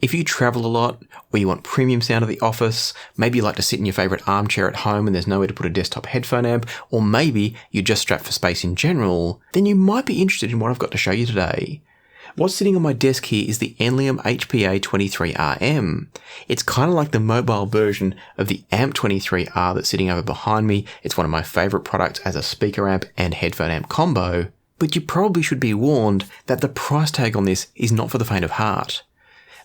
If you travel a lot, or you want premium sound at the office, maybe you like to sit in your favourite armchair at home and there's nowhere to put a desktop headphone amp, or maybe you're just strapped for space in general, then you might be interested in what I've got to show you today. What's sitting on my desk here is the Enleum HPA-23RM. It's kind of like the mobile version of the AMP-23R that's sitting over behind me. It's one of my favourite products as a speaker amp and headphone amp combo. But you probably should be warned that the price tag on this is not for the faint of heart.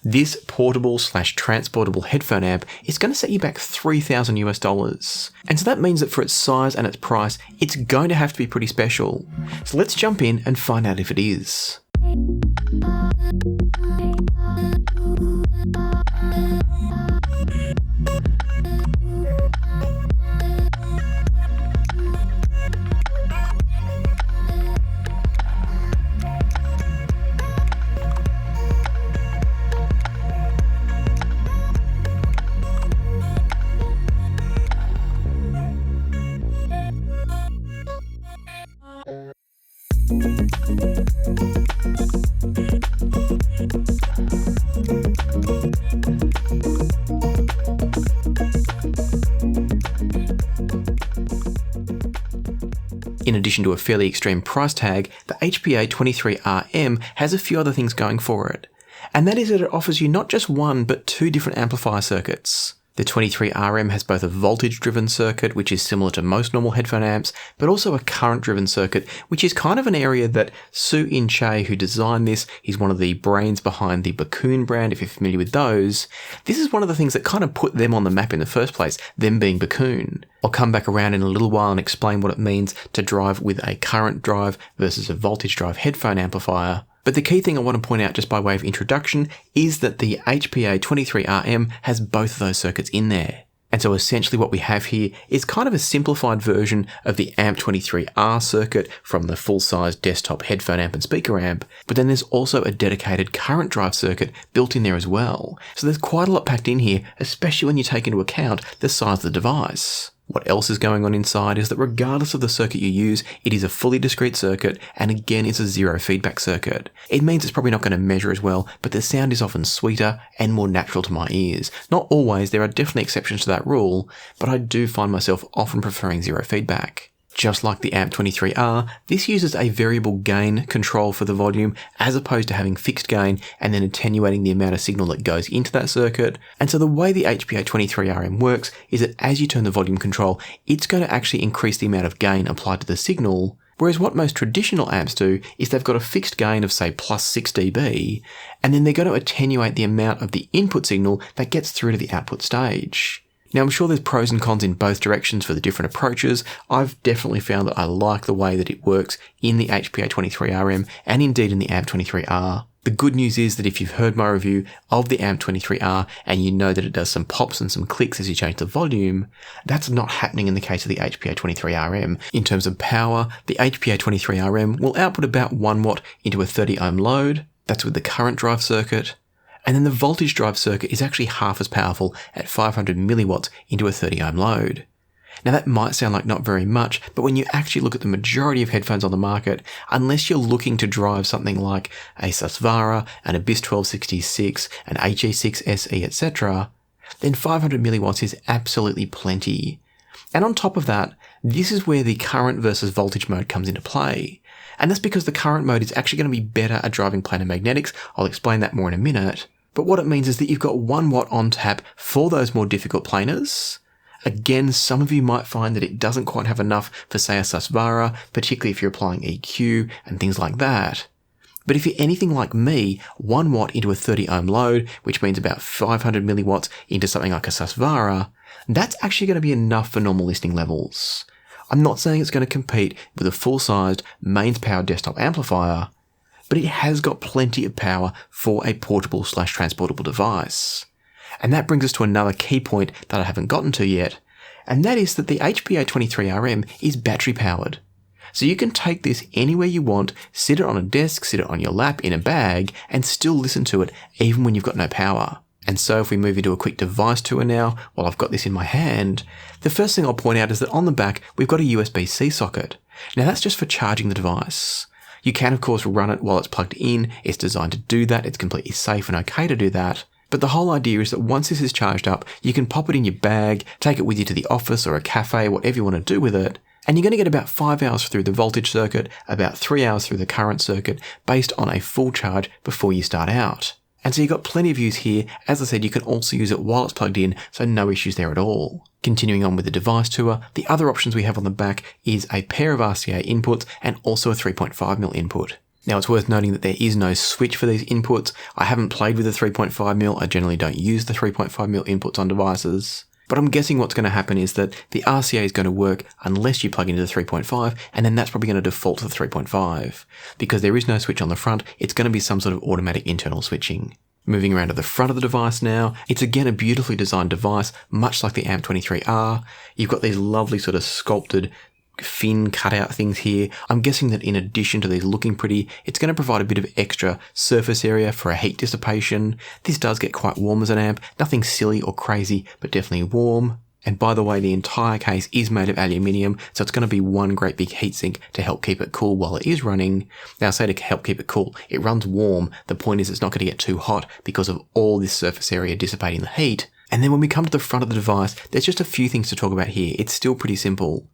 This portable/transportable headphone amp is going to set you back $3,000 US. And so that means that for its size and its price, it's going to have to be pretty special. So let's jump in and find out if it is. In addition to a fairly extreme price tag, the HPA-23RM has a few other things going for it. And that is that it offers you not just one, but two different amplifier circuits. The 23RM has both a voltage-driven circuit, which is similar to most normal headphone amps, but also a current-driven circuit, which is kind of an area that Soo-In Che, who designed this, he's one of the brains behind the Bakun brand, if you're familiar with those. This is one of the things that kind of put them on the map in the first place, them being Bakun. I'll come back around in a little while and explain what it means to drive with a current drive versus a voltage drive headphone amplifier. But the key thing I want to point out just by way of introduction is that the HPA-23RM has both of those circuits in there. And so essentially what we have here is kind of a simplified version of the AMP-23R circuit from the full-size desktop headphone amp and speaker amp, but then there's also a dedicated current drive circuit built in there as well. So there's quite a lot packed in here, especially when you take into account the size of the device. What else is going on inside is that regardless of the circuit you use, it is a fully discrete circuit, and again it's a zero feedback circuit. It means it's probably not going to measure as well, but the sound is often sweeter and more natural to my ears. Not always, there are definitely exceptions to that rule, but I do find myself often preferring zero feedback. Just like the AMP-23R, this uses a variable gain control for the volume as opposed to having fixed gain and then attenuating the amount of signal that goes into that circuit. And so the way the HPA-23RM works is that as you turn the volume control, it's going to actually increase the amount of gain applied to the signal. Whereas what most traditional amps do is they've got a fixed gain of say plus 6 dB, and then they're going to attenuate the amount of the input signal that gets through to the output stage. Now, I'm sure there's pros and cons in both directions for the different approaches. I've definitely found that I like the way that it works in the HPA-23RM and indeed in the AMP-23R. The good news is that if you've heard my review of the AMP-23R and you know that it does some pops and some clicks as you change the volume, that's not happening in the case of the HPA-23RM. In terms of power, the HPA-23RM will output about 1 watt into a 30 ohm load. That's with the current drive circuit. And then the voltage drive circuit is actually half as powerful at 500 milliwatts into a 30 ohm load. Now that might sound like not very much, but when you actually look at the majority of headphones on the market, unless you're looking to drive something like a Svanar, an Abyss 1266, an HE6 SE, etc., then 500 milliwatts is absolutely plenty. And on top of that, this is where the current versus voltage mode comes into play. And that's because the current mode is actually going to be better at driving planar magnetics. I'll explain that more in a minute. But what it means is that you've got 1 watt on tap for those more difficult planars. Again, some of you might find that it doesn't quite have enough for, say, a Svanar, particularly if you're applying EQ and things like that. But if you're anything like me, 1 watt into a 30 ohm load, which means about 500 milliwatts into something like a Svanar, that's actually going to be enough for normal listening levels. I'm not saying it's going to compete with a full-sized mains power desktop amplifier, but it has got plenty of power for a portable/transportable device. And that brings us to another key point that I haven't gotten to yet, and that is that the HPA-23RM is battery powered. So you can take this anywhere you want, sit it on a desk, sit it on your lap, in a bag, and still listen to it even when you've got no power. And so if we move into a quick device tour now, while I've got this in my hand, the first thing I'll point out is that on the back, we've got a USB-C socket. Now that's just for charging the device. You can of course run it while it's plugged in. It's designed to do that. It's completely safe and okay to do that. But the whole idea is that once this is charged up, you can pop it in your bag, take it with you to the office or a cafe, whatever you want to do with it, and you're going to get about 5 hours through the voltage circuit, about 3 hours through the current circuit, based on a full charge before you start out. And so you've got plenty of use here. As I said, you can also use it while it's plugged in, so no issues there at all. Continuing on with the device tour, the other options we have on the back is a pair of RCA inputs and also a 3.5mm input. Now it's worth noting that there is no switch for these inputs. I haven't played with the 3.5mm, I generally don't use the 3.5mm inputs on devices. But I'm guessing what's going to happen is that the RCA is going to work unless you plug into the 3.5, and then that's probably going to default to the 3.5. Because there is no switch on the front, it's going to be some sort of automatic internal switching. Moving around to the front of the device now, it's again a beautifully designed device, much like the AMP-23R. You've got these lovely sort of sculpted fin cutout things here. I'm guessing that in addition to these looking pretty, it's going to provide a bit of extra surface area for a heat dissipation. This does get quite warm as an amp, nothing silly or crazy, but definitely warm. And by the way, the entire case is made of aluminium, so it's going to be one great big heatsink to help keep it cool while it is running. Now I say to help keep it cool, it runs warm. The point is it's not going to get too hot because of all this surface area dissipating the heat. And then when we come to the front of the device, there's just a few things to talk about here. It's still pretty simple.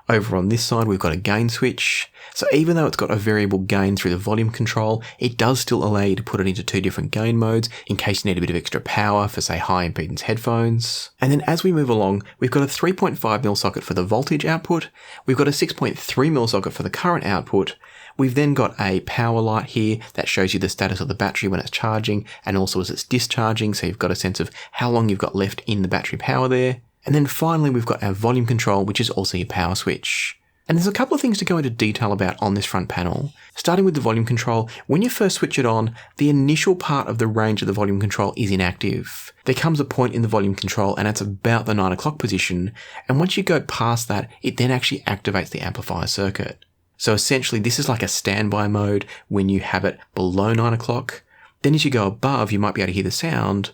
Over on this side, we've got a gain switch. So even though it's got a variable gain through the volume control, it does still allow you to put it into 2 different gain modes in case you need a bit of extra power for, say, high impedance headphones. And then as we move along, we've got a 3.5mm socket for the voltage output. We've got a 6.3mm socket for the current output. We've then got a power light here that shows you the status of the battery when it's charging and also as it's discharging, so you've got a sense of how long you've got left in the battery power there. And then finally, we've got our volume control, which is also your power switch. And there's a couple of things to go into detail about on this front panel. Starting with the volume control, when you first switch it on, the initial part of the range of the volume control is inactive. There comes a point in the volume control and it's about the 9 o'clock position, and once you go past that, it then actually activates the amplifier circuit. So essentially, this is like a standby mode when you have it below 9 o'clock. Then as you go above, you might be able to hear the sound.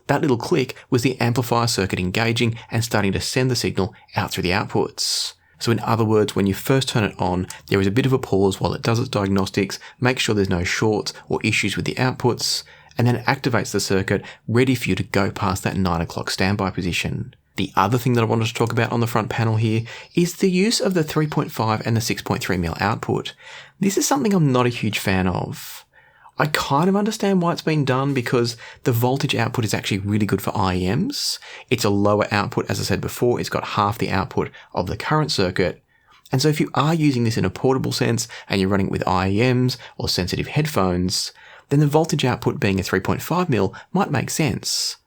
That little click was the amplifier circuit engaging and starting to send the signal out through the outputs. So in other words, when you first turn it on, there is a bit of a pause while it does its diagnostics, makes sure there's no shorts or issues with the outputs, and then it activates the circuit ready for you to go past that 9 o'clock standby position. The other thing that I wanted to talk about on the front panel here is the use of the 3.5 and the 6.3mm output. This is something I'm not a huge fan of. I kind of understand why it's been done because the voltage output is actually really good for IEMs. It's a lower output, as I said before, it's got half the output of the current circuit. And so if you are using this in a portable sense and you're running it with IEMs or sensitive headphones, then the voltage output being a 3.5mm might make sense.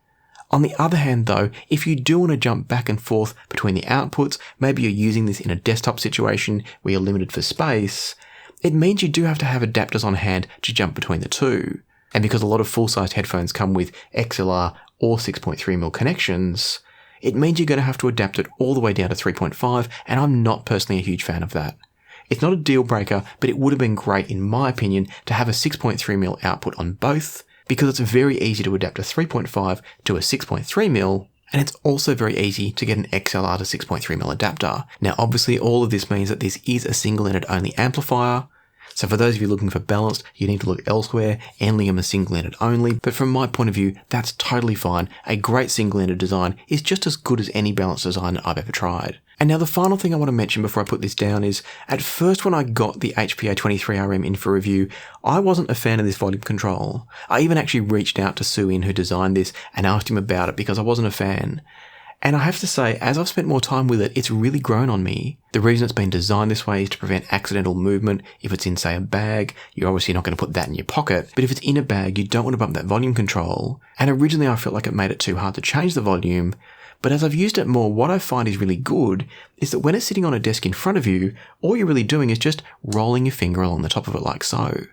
On the other hand though, if you do want to jump back and forth between the outputs, maybe you're using this in a desktop situation where you're limited for space, it means you do have to have adapters on hand to jump between the two. And because a lot of full-sized headphones come with XLR or 6.3mm connections, it means you're going to have to adapt it all the way down to 3.5, and I'm not personally a huge fan of that. It's not a deal breaker, but it would have been great, in my opinion, to have a 6.3mm output on both, because it's very easy to adapt a 3.5 to a 6.3mm, and it's also very easy to get an XLR to 6.3mm adapter. Now obviously all of this means that this is a single-ended only amplifier, so for those of you looking for balanced, you need to look elsewhere. Enleum is single-ended only, but from my point of view, that's totally fine. A great single-ended design is just as good as any balanced design that I've ever tried. And now the final thing I want to mention before I put this down is, at first when I got the HPA-23RM in for review, I wasn't a fan of this volume control. I even actually reached out to Sue In, who designed this, and asked him about it because I wasn't a fan. And I have to say, as I've spent more time with it, it's really grown on me. The reason it's been designed this way is to prevent accidental movement. If it's in, say, a bag, you're obviously not going to put that in your pocket. But if it's in a bag, you don't want to bump that volume control. And originally I felt like it made it too hard to change the volume. But as I've used it more, what I find is really good is that when it's sitting on a desk in front of you, all you're really doing is just rolling your finger along the top of it like so.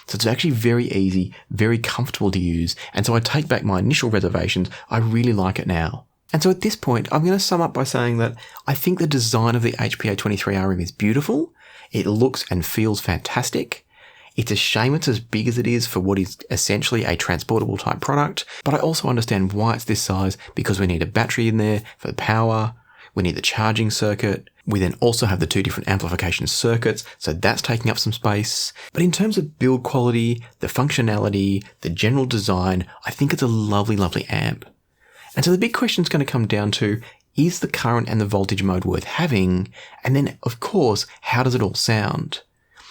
So it's actually very easy, very comfortable to use. And so I take back my initial reservations. I really like it now. And so at this point, I'm going to sum up by saying that I think the design of the HPA-23RM is beautiful. It looks and feels fantastic. It's a shame it's as big as it is for what is essentially a transportable type product, but I also understand why it's this size because we need a battery in there for the power, we need the charging circuit, We then also have the two different amplification circuits, so that's taking up some space. But in terms of build quality, the functionality, the general design, I think it's a lovely, lovely amp. And so the big question is going to come down to, is the current and the voltage mode worth having? And then, of course, how does it all sound?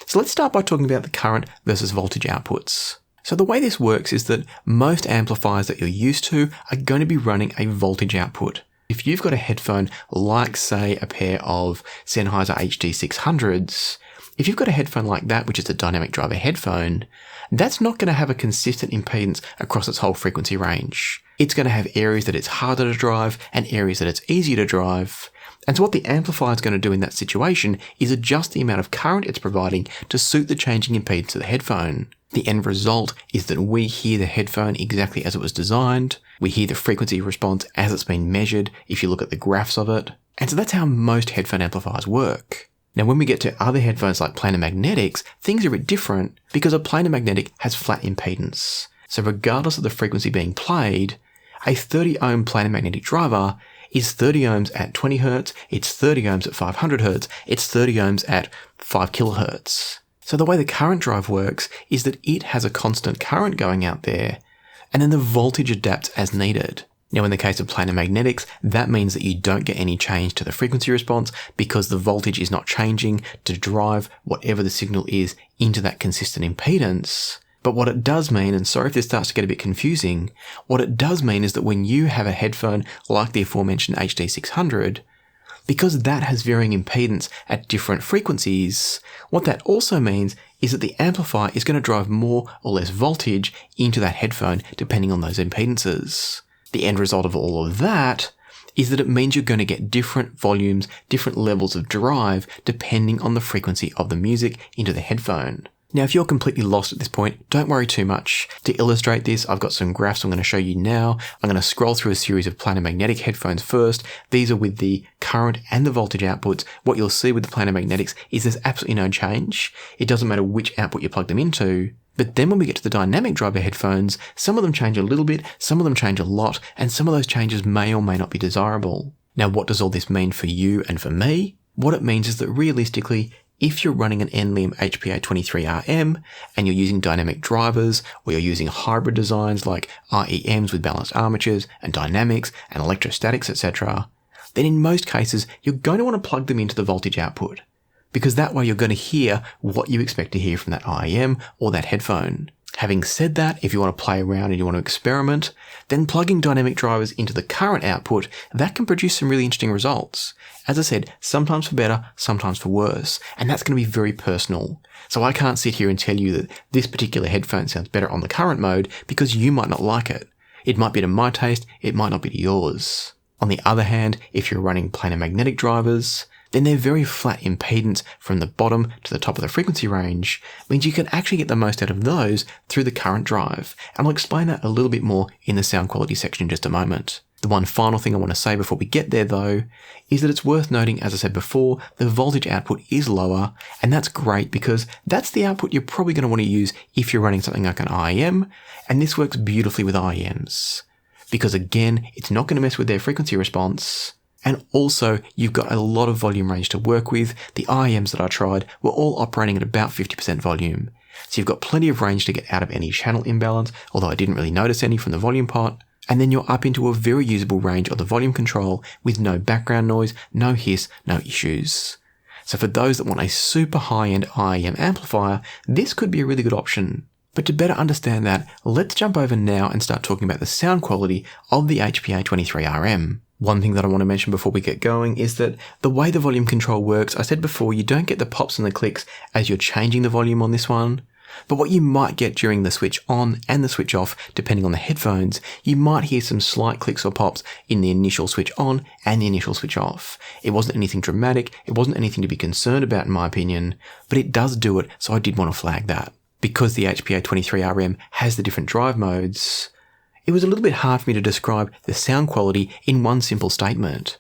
So let's start by talking about the current versus voltage outputs. So the way this works is that most amplifiers that you're used to are going to be running a voltage output. If you've got a headphone like, say, a pair of Sennheiser HD600s, if you've got a headphone like that, which is a dynamic driver headphone, that's not going to have a consistent impedance across its whole frequency range. It's going to have areas that it's harder to drive and areas that it's easier to drive. And so what the amplifier is going to do in that situation is adjust the amount of current it's providing to suit the changing impedance of the headphone. The end result is that we hear the headphone exactly as it was designed. We hear the frequency response as it's been measured if you look at the graphs of it. And so that's how most headphone amplifiers work. Now, when we get to other headphones like planar magnetics, things are a bit different because a planar magnetic has flat impedance. So regardless of the frequency being played, a 30 ohm planar magnetic driver is 30 ohms at 20 Hz, it's 30 ohms at 500 Hz, it's 30 ohms at 5 kHz. So the way the current drive works is that it has a constant current going out there, and then the voltage adapts as needed. Now, in the case of planar magnetics, that means that you don't get any change to the frequency response because the voltage is not changing to drive whatever the signal is into that consistent impedance. But what it does mean, and sorry if this starts to get a bit confusing, what it does mean is that when you have a headphone like the aforementioned HD600, because that has varying impedance at different frequencies, what that also means is that the amplifier is going to drive more or less voltage into that headphone depending on those impedances. The end result of all of that is that it means you're going to get different volumes, different levels of drive depending on the frequency of the music into the headphone. Now, if you're completely lost at this point, don't worry too much. To illustrate this, I've got some graphs I'm going to show you now. I'm going to scroll through a series of planar magnetic headphones first. These are with the current and the voltage outputs. What you'll see with the planar magnetics is there's absolutely no change. It doesn't matter which output you plug them into. But then when we get to the dynamic driver headphones, some of them change a little bit, some of them change a lot, and some of those changes may or may not be desirable. Now, what does all this mean for you and for me? What it means is that realistically, if you're running an Enleum HPA-23RM and you're using dynamic drivers, or you're using hybrid designs like IEMs with balanced armatures and dynamics and electrostatics, etc., then in most cases, you're going to want to plug them into the voltage output, because that way you're going to hear what you expect to hear from that IEM or that headphone. Having said that, if you want to play around and you want to experiment, then plugging dynamic drivers into the current output, that can produce some really interesting results. As I said, sometimes for better, sometimes for worse, and that's going to be very personal. So I can't sit here and tell you that this particular headphone sounds better on the current mode because you might not like it. It might be to my taste, it might not be to yours. On the other hand, if you're running planar magnetic drivers, then their very flat impedance from the bottom to the top of the frequency range means you can actually get the most out of those through the current drive, and I'll explain that a little bit more in the sound quality section in just a moment. The one final thing I want to say before we get there though, is that it's worth noting, as I said before, the voltage output is lower, and that's great because that's the output you're probably going to want to use if you're running something like an IEM, and this works beautifully with IEMs. Because again, it's not going to mess with their frequency response. And also, you've got a lot of volume range to work with. The IEMs that I tried were all operating at about 50% volume. So you've got plenty of range to get out of any channel imbalance, although I didn't really notice any from the volume pot. And then you're up into a very usable range of the volume control with no background noise, no hiss, no issues. So for those that want a super high-end IEM amplifier, this could be a really good option. But to better understand that, let's jump over now and start talking about the sound quality of the HPA-23RM. One thing that I want to mention before we get going is that the way the volume control works, I said before, you don't get the pops and the clicks as you're changing the volume on this one. But what you might get during the switch on and the switch off, depending on the headphones, you might hear some slight clicks or pops in the initial switch on and the initial switch off. It wasn't anything dramatic, it wasn't anything to be concerned about in my opinion, but it does do it, so I did want to flag that. Because the HPA-23RM has the different drive modes, it was a little bit hard for me to describe the sound quality in one simple statement.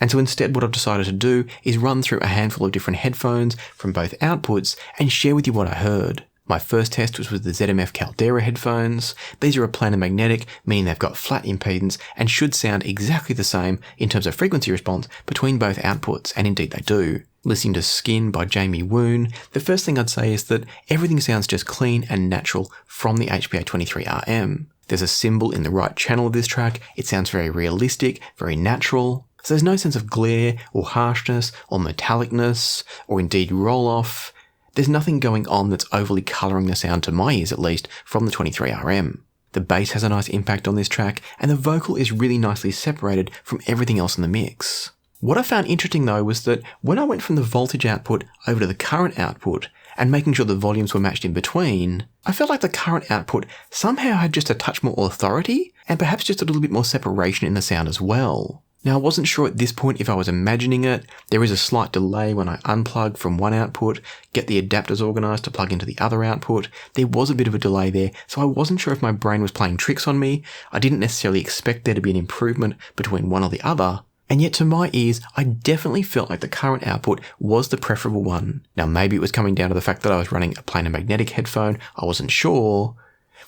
And so instead what I've decided to do is run through a handful of different headphones from both outputs and share with you what I heard. My first test was with the ZMF Caldera headphones. These are a planar magnetic, meaning they've got flat impedance and should sound exactly the same in terms of frequency response between both outputs, and indeed they do. Listening to Skin by Jamie Woon, the first thing I'd say is that everything sounds just clean and natural from the HPA-23RM. There's a cymbal in the right channel of this track, it sounds very realistic, very natural. So there's no sense of glare or harshness or metallicness or indeed roll-off. There's nothing going on that's overly colouring the sound, to my ears at least, from the 23RM. The bass has a nice impact on this track, and the vocal is really nicely separated from everything else in the mix. What I found interesting though was that when I went from the voltage output over to the current output, and making sure the volumes were matched in between, I felt like the current output somehow had just a touch more authority, and perhaps just a little bit more separation in the sound as well. Now I wasn't sure at this point if I was imagining it. There is a slight delay when I unplug from one output, get the adapters organised to plug into the other output. There was a bit of a delay there, so I wasn't sure if my brain was playing tricks on me. I didn't necessarily expect there to be an improvement between one or the other. And yet to my ears, I definitely felt like the current output was the preferable one. Now maybe it was coming down to the fact that I was running a planar magnetic headphone, I wasn't sure.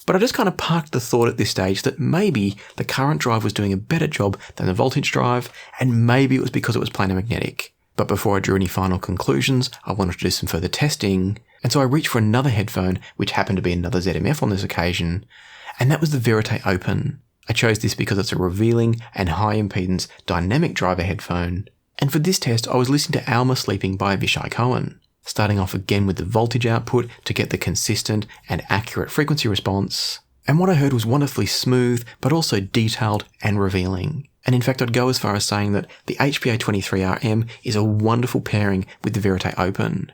But I just kind of parked the thought at this stage that maybe the current drive was doing a better job than the voltage drive, and maybe it was because it was planar magnetic. But before I drew any final conclusions, I wanted to do some further testing, and so I reached for another headphone, which happened to be another ZMF on this occasion, and that was the Verite Open. I chose this because it's a revealing and high impedance dynamic driver headphone. And for this test, I was listening to Alma Sleeping by Avishai Cohen, starting off again with the voltage output to get the consistent and accurate frequency response. And what I heard was wonderfully smooth, but also detailed and revealing. And in fact, I'd go as far as saying that the HPA-23RM is a wonderful pairing with the Verite Open.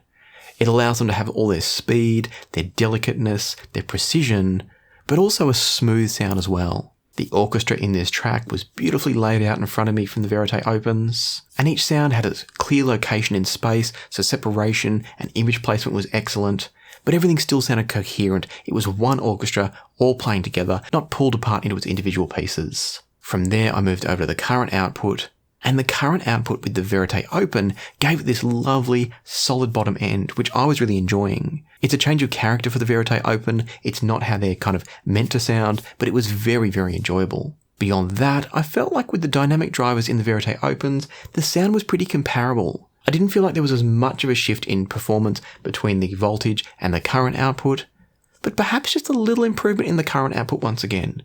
It allows them to have all their speed, their delicateness, their precision, but also a smooth sound as well. The orchestra in this track was beautifully laid out in front of me from the Verite Opens, and each sound had its clear location in space, so separation and image placement was excellent, but everything still sounded coherent. It was one orchestra, all playing together, not pulled apart into its individual pieces. From there, I moved over to the current output, and the current output with the Verite Open gave it this lovely, solid bottom end, which I was really enjoying. It's a change of character for the Verite Open. It's not how they're kind of meant to sound, but it was very, very enjoyable. Beyond that, I felt like with the dynamic drivers in the Verite Opens, the sound was pretty comparable. I didn't feel like there was as much of a shift in performance between the voltage and the current output, but perhaps just a little improvement in the current output once again.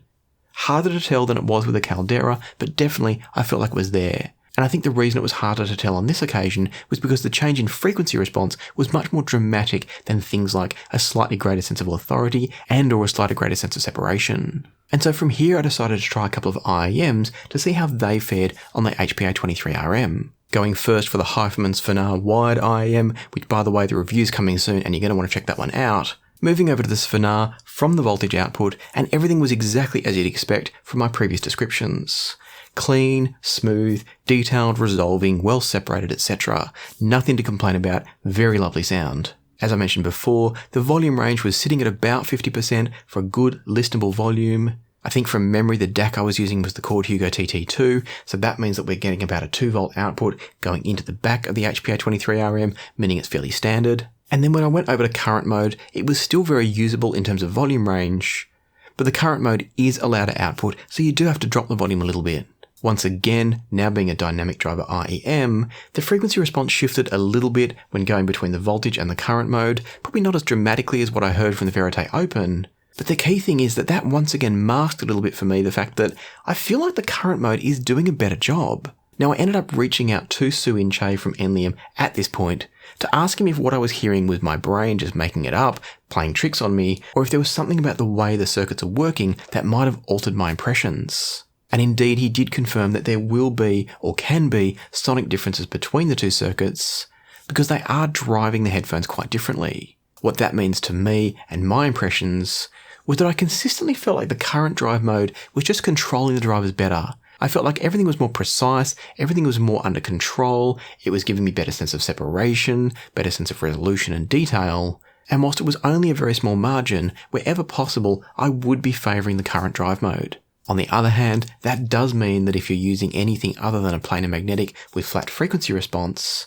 Harder to tell than it was with the Caldera, but definitely I felt like it was there. And I think the reason it was harder to tell on this occasion was because the change in frequency response was much more dramatic than things like a slightly greater sense of authority and or a slightly greater sense of separation. And so from here I decided to try a couple of IEMs to see how they fared on the HPA-23RM. Going first for the HiFiMan Svanar Wide IEM, which by the way the review's coming soon and you're going to want to check that one out. Moving over to the Svanar from the voltage output, and everything was exactly as you'd expect from my previous descriptions. Clean, smooth, detailed, resolving, well separated, etc. Nothing to complain about, very lovely sound. As I mentioned before, the volume range was sitting at about 50% for a good listenable volume. I think from memory the DAC I was using was the Chord TT2, so that means that we're getting about a 2V output going into the back of the HPA-23RM, meaning it's fairly standard. And then when I went over to current mode, it was still very usable in terms of volume range, but the current mode is allowed to output, so you do have to drop the volume a little bit. Once again, now being a dynamic driver IEM, the frequency response shifted a little bit when going between the voltage and the current mode, probably not as dramatically as what I heard from the Verite Open, but the key thing is that once again masked a little bit for me the fact that I feel like the current mode is doing a better job. Now I ended up reaching out to Sue Che from Enleum at this point to ask him if what I was hearing was my brain just making it up, playing tricks on me, or if there was something about the way the circuits are working that might have altered my impressions. And indeed he did confirm that there will be, or can be, sonic differences between the two circuits, because they are driving the headphones quite differently. What that means to me and my impressions was that I consistently felt like the current drive mode was just controlling the drivers better. I felt like everything was more precise, everything was more under control, it was giving me better sense of separation, better sense of resolution and detail, and whilst it was only a very small margin, wherever possible, I would be favouring the current drive mode. On the other hand, that does mean that if you're using anything other than a planar magnetic with flat frequency response,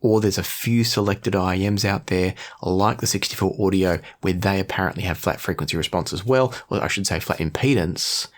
or there's a few selected IEMs out there, like the 64 Audio, where they apparently have flat frequency response as well, or I should say flat impedance.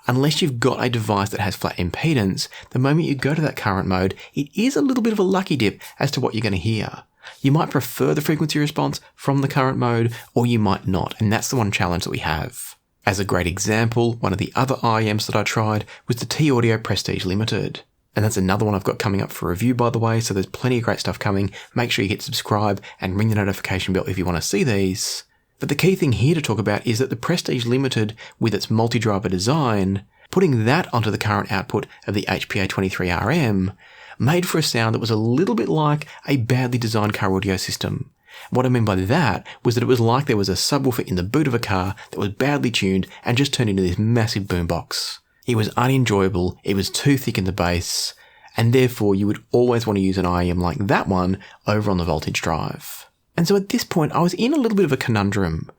Unless you've got a device that has flat impedance, the moment you go to that current mode, it is a little bit of a lucky dip as to what you're going to hear. You might prefer the frequency response from the current mode, or you might not, and that's the one challenge that we have. As a great example, one of the other IEMs that I tried was the Thieaudio Prestige Limited. And that's another one I've got coming up for review, by the way, so there's plenty of great stuff coming. Make sure you hit subscribe and ring the notification bell if you want to see these. But the key thing here to talk about is that the Prestige Limited, with its multi-driver design, putting that onto the current output of the HPA-23RM, made for a sound that was a little bit like a badly designed car audio system. What I mean by that was that it was like there was a subwoofer in the boot of a car that was badly tuned and just turned into this massive boombox. It was unenjoyable, it was too thick in the bass, and therefore you would always want to use an IEM like that one over on the voltage drive. And so at this point I was in a little bit of a conundrum.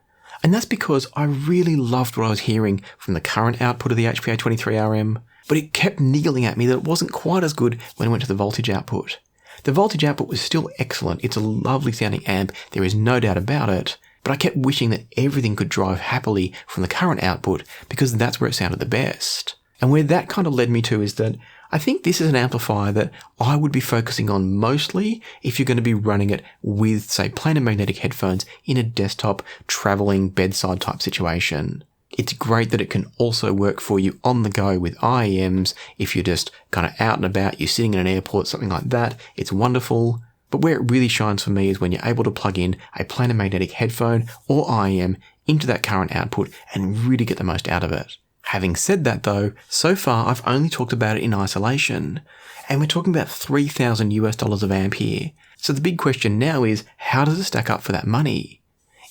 And that's because I really loved what I was hearing from the current output of the HPA-23RM, but it kept niggling at me that it wasn't quite as good when it went to the voltage output. The voltage output was still excellent, it's a lovely sounding amp, there is no doubt about it, but I kept wishing that everything could drive happily from the current output because that's where it sounded the best. And where that kind of led me to is that I think this is an amplifier that I would be focusing on mostly if you're going to be running it with, say, planar magnetic headphones in a desktop, traveling, bedside type situation. It's great that it can also work for you on the go with IEMs if you're just kind of out and about, you're sitting in an airport, something like that. It's wonderful. But where it really shines for me is when you're able to plug in a planar magnetic headphone or IEM into that current output and really get the most out of it. Having said that though, so far I've only talked about it in isolation, and we're talking about $3,000 of amp here. So the big question now is, how does it stack up for that money?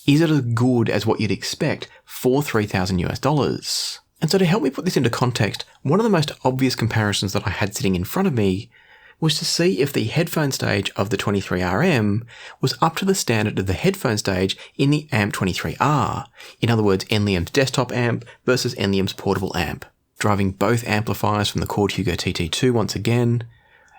Is it as good as what you'd expect for $3,000? And so to help me put this into context, one of the most obvious comparisons that I had sitting in front of me was to see if the headphone stage of the 23RM was up to the standard of the headphone stage in the AMP-23R. In other words, Enleum's desktop amp versus Enleum's portable amp. Driving both amplifiers from the Chord TT2 once again,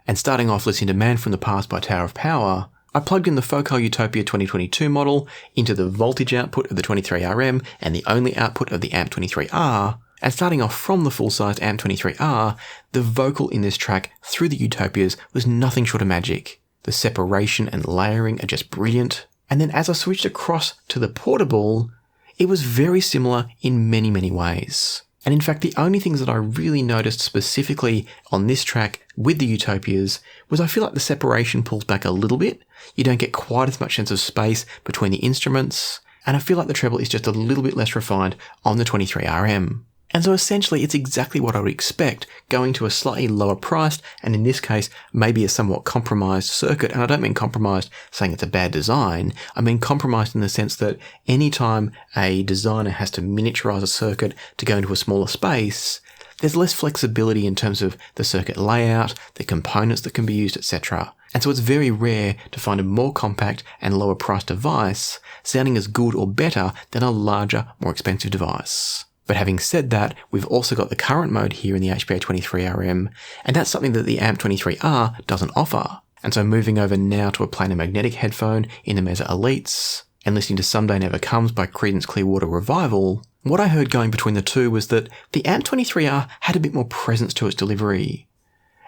and starting off listening to Man from the Past by Tower of Power, I plugged in the Focal Utopia 2022 model into the voltage output of the 23RM and the only output of the AMP-23R, and starting off from the full-sized AMP-23R, the vocal in this track through the Utopias was nothing short of magic. The separation and layering are just brilliant. And then as I switched across to the portable, it was very similar in many, many ways. And in fact, the only things that I really noticed specifically on this track with the Utopias was I feel like the separation pulls back a little bit. You don't get quite as much sense of space between the instruments. And I feel like the treble is just a little bit less refined on the 23RM. And so essentially it's exactly what I would expect going to a slightly lower priced, and in this case, maybe a somewhat compromised circuit. And I don't mean compromised saying it's a bad design. I mean compromised in the sense that anytime a designer has to miniaturize a circuit to go into a smaller space, there's less flexibility in terms of the circuit layout, the components that can be used, etc. And so it's very rare to find a more compact and lower priced device sounding as good or better than a larger, more expensive device. But having said that, we've also got the current mode here in the HPA-23RM, and that's something that the AMP-23R doesn't offer. And so moving over now to a planar magnetic headphone in the Mesa Elites, and listening to Someday Never Comes by Creedence Clearwater Revival, what I heard going between the two was that the AMP-23R had a bit more presence to its delivery.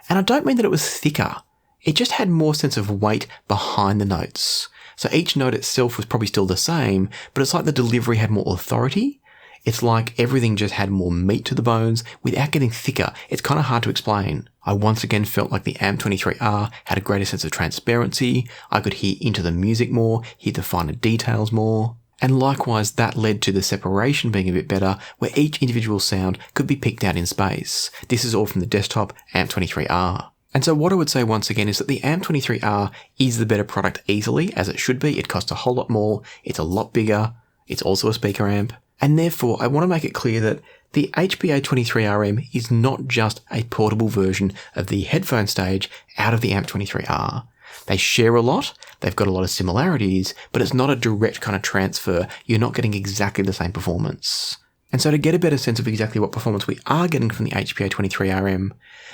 And I don't mean that it was thicker, it just had more sense of weight behind the notes. So each note itself was probably still the same, but it's like the delivery had more authority. It's like everything just had more meat to the bones without getting thicker. It's kind of hard to explain. I once again felt like the AMP-23R had a greater sense of transparency. I could hear into the music more, hear the finer details more. And likewise, that led to the separation being a bit better, where each individual sound could be picked out in space. This is all from the desktop AMP-23R. And so what I would say once again is that the AMP-23R is the better product easily, as it should be. It costs a whole lot more. It's a lot bigger. It's also a speaker amp. And therefore, I want to make it clear that the HPA-23RM is not just a portable version of the headphone stage out of the AMP-23R. They share a lot, they've got a lot of similarities, but it's not a direct kind of transfer. You're not getting exactly the same performance. And so to get a better sense of exactly what performance we are getting from the HPA-23RM,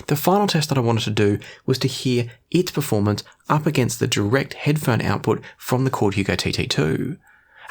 the final test that I wanted to do was to hear its performance up against the direct headphone output from the Chord TT2.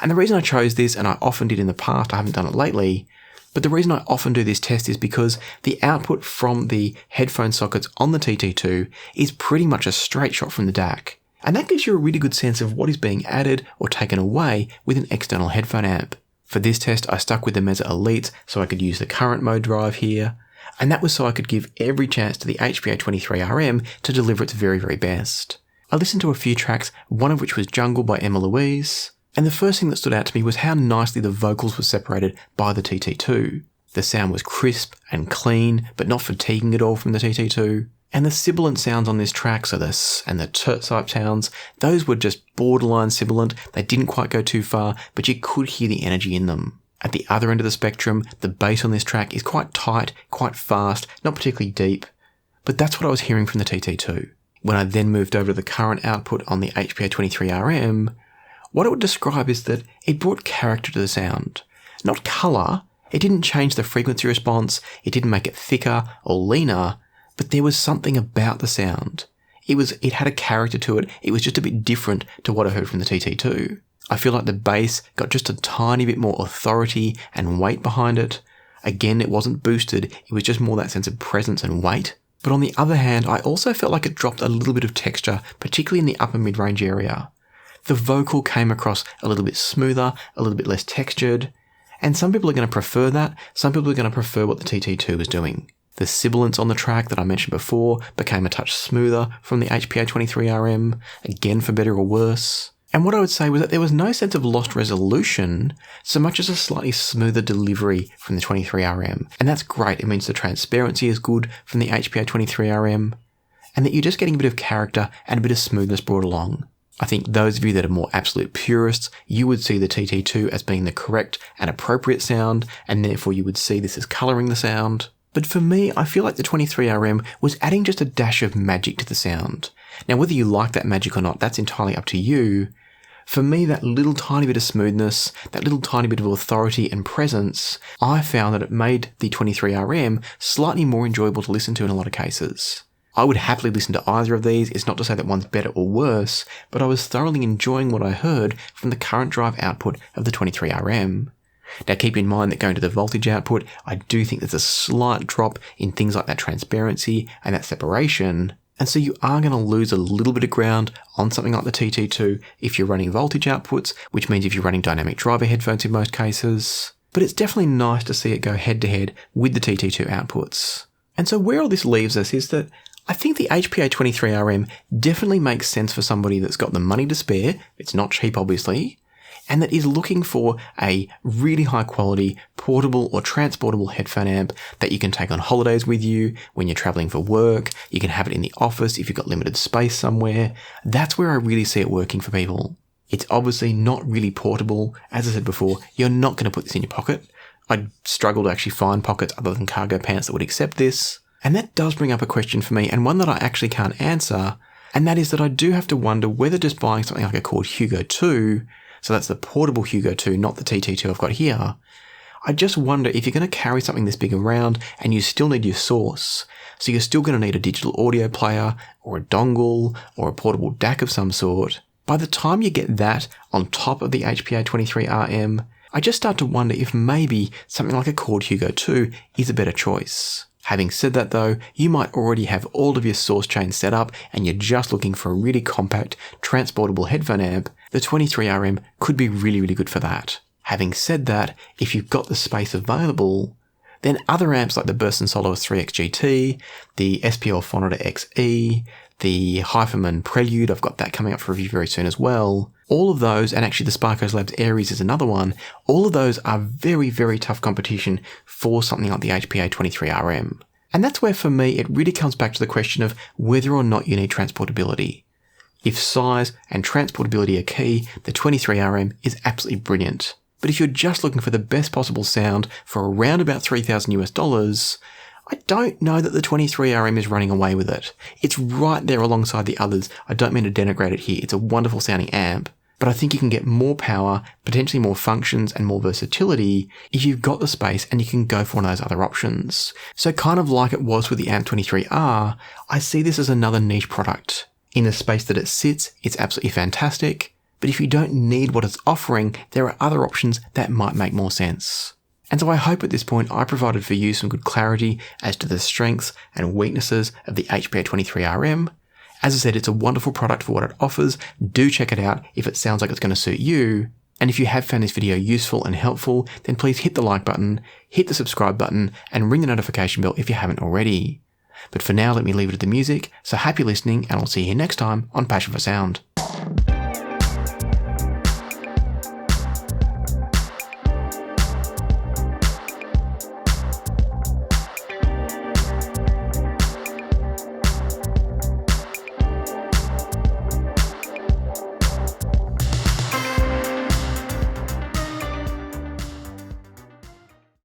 And the reason I chose this, and I often did in the past, I haven't done it lately, but the reason I often do this test is because the output from the headphone sockets on the TT2 is pretty much a straight shot from the DAC. And that gives you a really good sense of what is being added or taken away with an external headphone amp. For this test, I stuck with the Mesa Elites so I could use the current mode drive here, and that was so I could give every chance to the HPA-23RM to deliver its very, very best. I listened to a few tracks, one of which was Jungle by Emma Louise, and the first thing that stood out to me was how nicely the vocals were separated by the TT2. The sound was crisp and clean, but not fatiguing at all from the TT2. And the sibilant sounds on this track, so the s and the t type sounds, those were just borderline sibilant. They didn't quite go too far, but you could hear the energy in them. At the other end of the spectrum, the bass on this track is quite tight, quite fast, not particularly deep. But that's what I was hearing from the TT2. When I then moved over to the current output on the HPA-23RM, what I would describe is that it brought character to the sound. Not colour, it didn't change the frequency response, it didn't make it thicker or leaner, but there was something about the sound. It had a character to it. It was just a bit different to what I heard from the TT2. I feel like the bass got just a tiny bit more authority and weight behind it. Again, it wasn't boosted. It was just more that sense of presence and weight. But on the other hand, I also felt like it dropped a little bit of texture, particularly in the upper mid-range area. The vocal came across a little bit smoother, a little bit less textured. And some people are going to prefer that. Some people are going to prefer what the TT2 was doing. The sibilance on the track that I mentioned before became a touch smoother from the HPA-23RM, again for better or worse. And what I would say was that there was no sense of lost resolution so much as a slightly smoother delivery from the 23RM. And that's great. It means the transparency is good from the HPA-23RM and that you're just getting a bit of character and a bit of smoothness brought along. I think those of you that are more absolute purists, you would see the TT2 as being the correct and appropriate sound, and therefore you would see this as colouring the sound. But for me, I feel like the 23RM was adding just a dash of magic to the sound. Now, whether you like that magic or not, that's entirely up to you. For me, that little tiny bit of smoothness, that little tiny bit of authority and presence, I found that it made the 23RM slightly more enjoyable to listen to in a lot of cases. I would happily listen to either of these. It's not to say that one's better or worse, but I was thoroughly enjoying what I heard from the current drive output of the 23RM. Now keep in mind that going to the voltage output, I do think there's a slight drop in things like that transparency and that separation, and so you are going to lose a little bit of ground on something like the TT2 if you're running voltage outputs, which means if you're running dynamic driver headphones in most cases. But it's definitely nice to see it go head to head with the TT2 outputs. And so where all this leaves us is that I think the HPA-23RM definitely makes sense for somebody that's got the money to spare, it's not cheap obviously, and that is looking for a really high quality portable or transportable headphone amp that you can take on holidays with you when you're traveling for work. You can have it in the office if you've got limited space somewhere. That's where I really see it working for people. It's obviously not really portable. As I said before, you're not going to put this in your pocket. I'd struggle to actually find pockets other than cargo pants that would accept this. And that does bring up a question for me, and one that I actually can't answer, and that is that I do have to wonder whether just buying something like a Chord Hugo 2, so that's the portable Hugo 2, not the TT2 I've got here, I just wonder if you're going to carry something this big around and you still need your source, so you're still going to need a digital audio player, or a dongle, or a portable DAC of some sort. By the time you get that on top of the HPA-23RM, I just start to wonder if maybe something like a Chord Hugo 2 is a better choice. Having said that though, you might already have all of your source chains set up and you're just looking for a really compact, transportable headphone amp. The 23RM could be really, really good for that. Having said that, if you've got the space available, then other amps like the Burson Soloist 3X GT, the SPL Phonitor XE, the HiFiMan Prelude, I've got that coming up for review very soon as well. All of those, and actually the Sparkos Labs Aries is another one, all of those are very, very tough competition for something like the HPA-23RM. And that's where for me it really comes back to the question of whether or not you need transportability. If size and transportability are key, the 23RM is absolutely brilliant. But if you're just looking for the best possible sound for around about $3,000, I don't know that the 23RM is running away with it. It's right there alongside the others. I don't mean to denigrate it here. It's a wonderful sounding amp. but I think you can get more power, potentially more functions and more versatility if you've got the space and you can go for one of those other options. So kind of like it was with the AMP-23R, I see this as another niche product. In the space that it sits, it's absolutely fantastic, but if you don't need what it's offering, there are other options that might make more sense. And so I hope at this point I provided for you some good clarity as to the strengths and weaknesses of the HPA-23RM. As I said, it's a wonderful product for what it offers. Do check it out if it sounds like it's going to suit you. And if you have found this video useful and helpful, then please hit the like button, hit the subscribe button, and ring the notification bell if you haven't already. But for now, let me leave it to the music. So happy listening, and I'll see you next time on Passion for Sound.